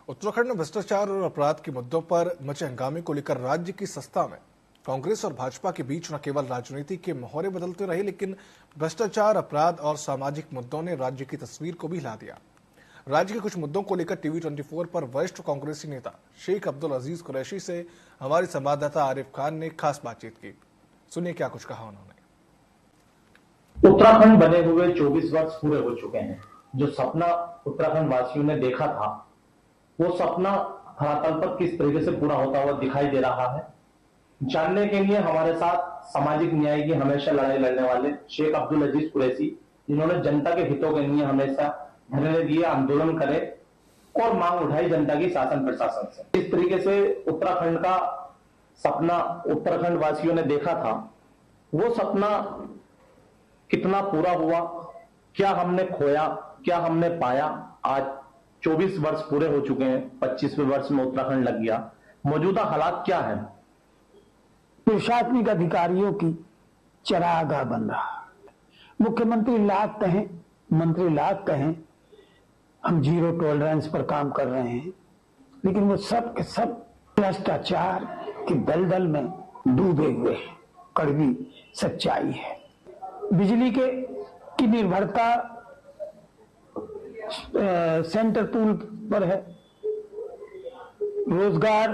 उत्तराखंड में भ्रष्टाचार और अपराध के मुद्दों पर मचे हंगामे को लेकर राज्य की सत्ता में कांग्रेस और भाजपा के बीच न केवल राजनीति के मोहरे बदलते रहे, लेकिन भ्रष्टाचार, अपराध और सामाजिक मुद्दों ने राज्य की तस्वीर को भी हिला दिया। राज्य के कुछ मुद्दों को लेकर टीवी 24 पर वरिष्ठ कांग्रेसी नेता शेख अब्दुल अजीज कुरैशी से हमारे संवाददाता आरिफ खान ने खास बातचीत की। सुनिए क्या कुछ कहा उन्होंने। उत्तराखंड बने हुए 24 वर्ष पूरे हो चुके हैं। जो सपना उत्तराखंड वासियों ने देखा था, वो सपना धरातल पर किस तरीके से पूरा होता हुआ दिखाई दे रहा है, जानने के लिए हमारे साथ सामाजिक न्याय की हमेशा लड़ाई लड़ने वाले शेख अब्दुल अजीज कुरैशी, जिन्होंने जनता के हितों के लिए हमेशा धरने दिए, आंदोलन करे और मांग उठाई जनता की शासन प्रशासन से। इस तरीके से उत्तराखंड का सपना उत्तराखंड वासियों ने देखा था, वो सपना कितना पूरा हुआ, क्या हमने खोया, क्या हमने पाया। आज 24 वर्ष पूरे हो चुके हैं, 25वें वर्ष में उत्तराखंड लग गया। मौजूदा हालात क्या है? प्रशासनिक अधिकारियों की चरागाह बन रहा। मुख्यमंत्री लाख कहें, मंत्री लाख कहें, हम जीरो टॉलरेंस पर काम कर रहे हैं, लेकिन वो सब के सब भ्रष्टाचार के दलदल में डूबे हुए हैं। कड़वी सच्चाई है। बिजली की निर्भरता सेंटर पूल पर है। रोजगार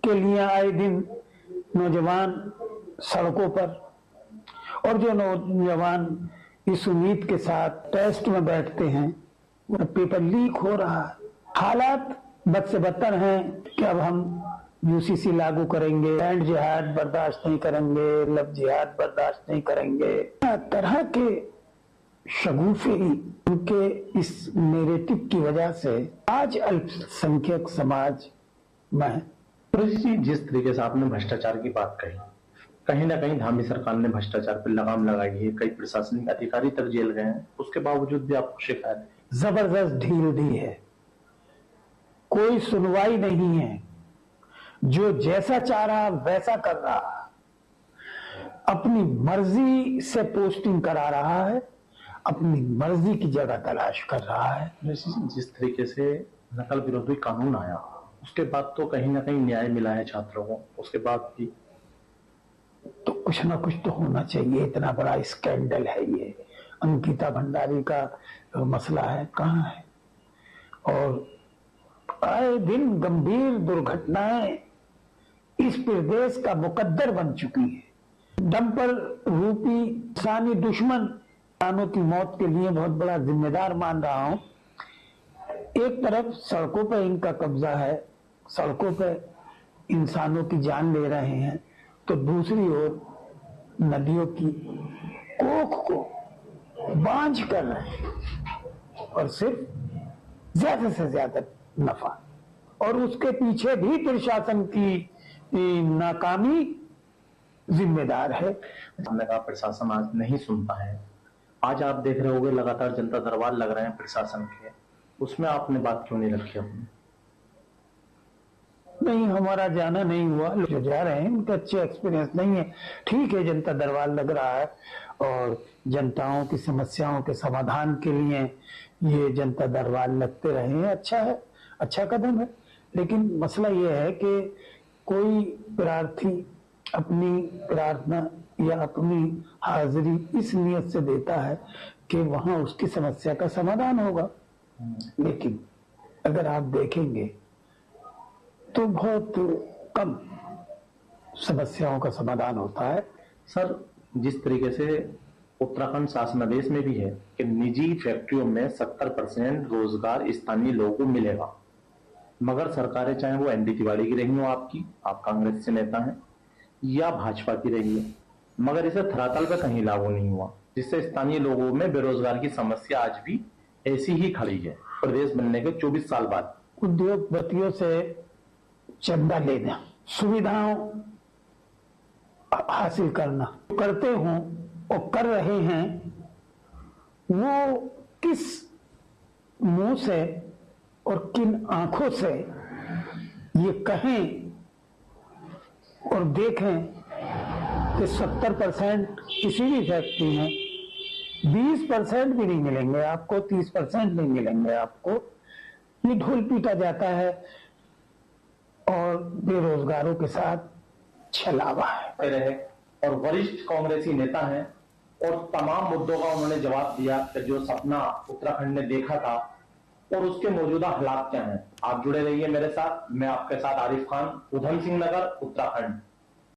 के लिए आए दिन नौजवान सड़कों पर, और जो नौजवान इस उम्मीद के साथ टेस्ट में बैठते हैं, वो पेपर लीक हो रहा है। हालात बद से बदतर हैं कि अब हम यूसीसी लागू करेंगे, लैंड जिहाद बर्दाश्त नहीं करेंगे, लव जिहाद बर्दाश्त नहीं करेंगे। तरह के शगुफे उनके इस नैरेटिव की वजह से आज अल्पसंख्यक समाज में जिस तरीके से आपने भ्रष्टाचार की बात कही, कहीं ना कहीं धामी सरकार ने भ्रष्टाचार पर लगाम लगाई है। कई प्रशासनिक अधिकारी तक जेल गए हैं, उसके बावजूद भी आपको शिकायत जबरदस्त ढील दी है। कोई सुनवाई नहीं है। जो जैसा चाह रहा वैसा कर रहा, अपनी मर्जी से पोस्टिंग करा रहा है, अपनी मर्जी की जगह तलाश कर रहा है। जिस तरीके से नकल विरोधी कानून आया, उसके बाद तो कहीं ना कहीं न्याय मिला है छात्रों को, उसके बाद भी तो कुछ ना कुछ तो होना चाहिए। इतना बड़ा स्कैंडल है ये। अंकिता भंडारी का मसला है, कहाँ है? और आए दिन गंभीर दुर्घटनाएं इस प्रदेश का मुकद्दर बन चुकी है। डंपर रूपी इंसानी दुश्मन इंसानों की मौत के लिए बहुत बड़ा जिम्मेदार मान रहा हूं। एक तरफ सड़कों पर इनका कब्जा है, सड़कों पर इंसानों की जान ले रहे हैं, तो दूसरी ओर नदियों की कोख को बांझ कर रहे हैं और सिर्फ ज्यादा से ज्यादा नफा। और उसके पीछे भी प्रशासन की नाकामी जिम्मेदार है। हमने कहा प्रशासन आज नहीं सुनता है। आज आप देख रहे होंगे लगातार जनता दरबार लग रहे हैं प्रशासन के, उसमें आपने बात क्यों नहीं रखी अपनी? नहीं, हमारा जाना नहीं हुआ। जो जा रहे हैं उनका अच्छे एक्सपीरियंस नहीं है। ठीक है, जनता दरबार लग रहा है और जनताओं की समस्याओं के समाधान के लिए ये जनता दरबार लगते रहे हैं, अच्छा है, अच्छा कदम है। लेकिन मसला ये है कि कोई प्रार्थी अपनी प्रार्थना या अपनी हाजिरी इस नियत से देता है कि वहां उसकी समस्या का समाधान होगा, लेकिन अगर आप देखेंगे तो बहुत कम समस्याओं का समाधान होता है। सर, जिस तरीके से उत्तराखंड शासनादेश में भी है कि निजी फैक्ट्रियों में 70% रोजगार स्थानीय लोगों को मिलेगा, मगर सरकारें चाहे वो एनडी तिवारी की रही हो, आपकी, आप कांग्रेस से नेता हैं, या भाजपा की रही है, मगर इसे धरातल पर कहीं लागू नहीं हुआ, जिससे स्थानीय लोगों में बेरोजगार की समस्या आज भी ऐसी ही खड़ी है प्रदेश बनने के 24 साल बाद। उद्योगपतियों से चंदा लेना, सुविधाओं हासिल करना, करते हों और कर रहे हैं, वो किस मुंह से और किन आंखों से ये कहें और देखें कि 70% किसी भी फैक्ट्री में 20% भी नहीं मिलेंगे आपको, 30% नहीं मिलेंगे आपको, ये ढोल पीटा जाता है और बेरोजगारों के साथ छलावा है। रहे और वरिष्ठ कांग्रेसी नेता हैं और तमाम मुद्दों का उन्होंने जवाब दिया कि जो सपना उत्तराखंड ने देखा था और उसके मौजूदा हालात क्या हैं। आप जुड़े रहिए मेरे साथ। मैं आपके साथ आरिफ खान, उधम सिंह नगर, उत्तराखंड।